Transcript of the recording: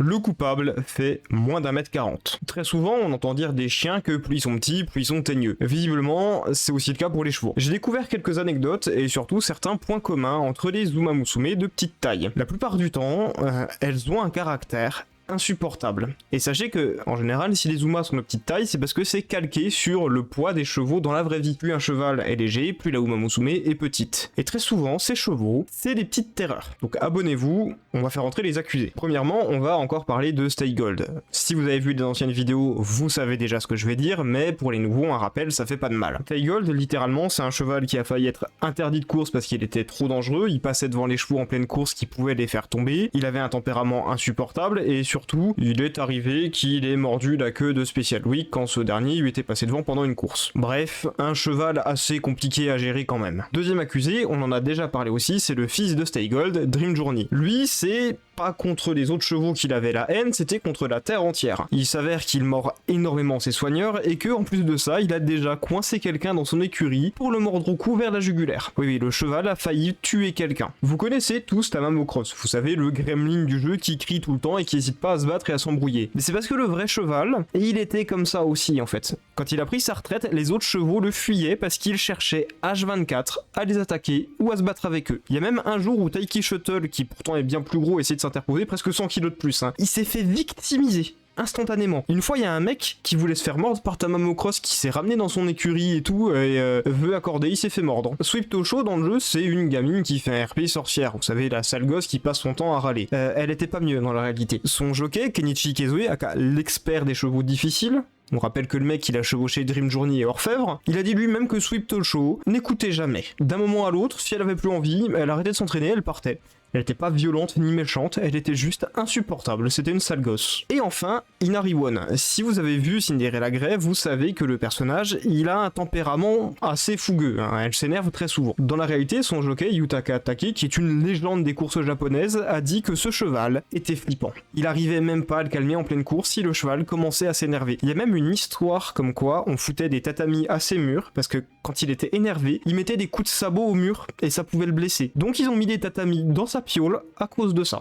Le coupable fait moins d'1m40. Très souvent, on entend dire des chiens que plus ils sont petits, plus ils sont teigneux. Visiblement, c'est aussi le cas pour les chevaux. J'ai découvert quelques anecdotes et surtout certains points communs entre les Umamusume de petite taille. La plupart du temps, elles ont un caractère insupportable. Et sachez que, en général, si les Umas sont de petite taille, c'est parce que c'est calqué sur le poids des chevaux dans la vraie vie. Plus un cheval est léger, plus la Umamusume est petite. Et très souvent, ces chevaux, c'est des petites terreurs. Donc abonnez-vous, on va faire entrer les accusés. Premièrement, on va encore parler de Stay Gold. Si vous avez vu des anciennes vidéos, vous savez déjà ce que je vais dire, mais pour les nouveaux, un rappel, ça fait pas de mal. Stay Gold, littéralement, c'est un cheval qui a failli être interdit de course parce qu'il était trop dangereux, il passait devant les chevaux en pleine course qui pouvaient les faire tomber, il avait un tempérament insupportable, et surtout, il est arrivé qu'il ait mordu la queue de Special Week quand ce dernier lui était passé devant pendant une course. Bref, un cheval assez compliqué à gérer quand même. Deuxième accusé, on en a déjà parlé aussi, c'est le fils de Stay Gold, Dream Journey. Lui, c'est pas contre les autres chevaux qu'il avait la haine, c'était contre la terre entière. Il s'avère qu'il mord énormément ses soigneurs et que, en plus de ça, il a déjà coincé quelqu'un dans son écurie pour le mordre au cou vers la jugulaire. Oui, le cheval a failli tuer quelqu'un. Vous connaissez tous Tamamocross, vous savez, le gremlin du jeu qui crie tout le temps et qui hésite pas à se battre et à s'embrouiller. Mais c'est parce que le vrai cheval, et il était comme ça aussi en fait. Quand il a pris sa retraite, les autres chevaux le fuyaient parce qu'il cherchait H24 à les attaquer ou à se battre avec eux. Il y a même un jour où Taiki Shuttle, qui pourtant est bien plus gros, essaie de s'interposer, presque 100 kilos de plus, il s'est fait victimiser instantanément. Une fois, il y a un mec qui voulait se faire mordre par Tamamocross qui s'est ramené dans son écurie et tout, et veut accorder, il s'est fait mordre. Sweep Tosho, dans le jeu, c'est une gamine qui fait un RP sorcière, vous savez, la sale gosse qui passe son temps à râler. Elle était pas mieux dans la réalité. Son jockey, Kenichi Kezue, aka l'expert des chevaux difficiles, on rappelle que le mec il a chevauché Dream Journey et Orfèvre, il a dit lui-même que Sweep Tosho n'écoutait jamais. D'un moment à l'autre, si elle avait plus envie, elle arrêtait de s'entraîner, elle partait. Elle était pas violente ni méchante, elle était juste insupportable, c'était une sale gosse. Et enfin, Inari One. Si vous avez vu Cinderella Grey, vous savez que le personnage, il a un tempérament assez fougueux, elle s'énerve très souvent. Dans la réalité, son jockey, Yutaka Take, qui est une légende des courses japonaises, a dit que ce cheval était flippant. Il arrivait même pas à le calmer en pleine course si le cheval commençait à s'énerver. Il y a même une histoire comme quoi on foutait des tatamis à ses murs, parce que quand il était énervé, il mettait des coups de sabot au mur, et ça pouvait le blesser. Donc ils ont mis des tatamis dans sa piole à cause de ça.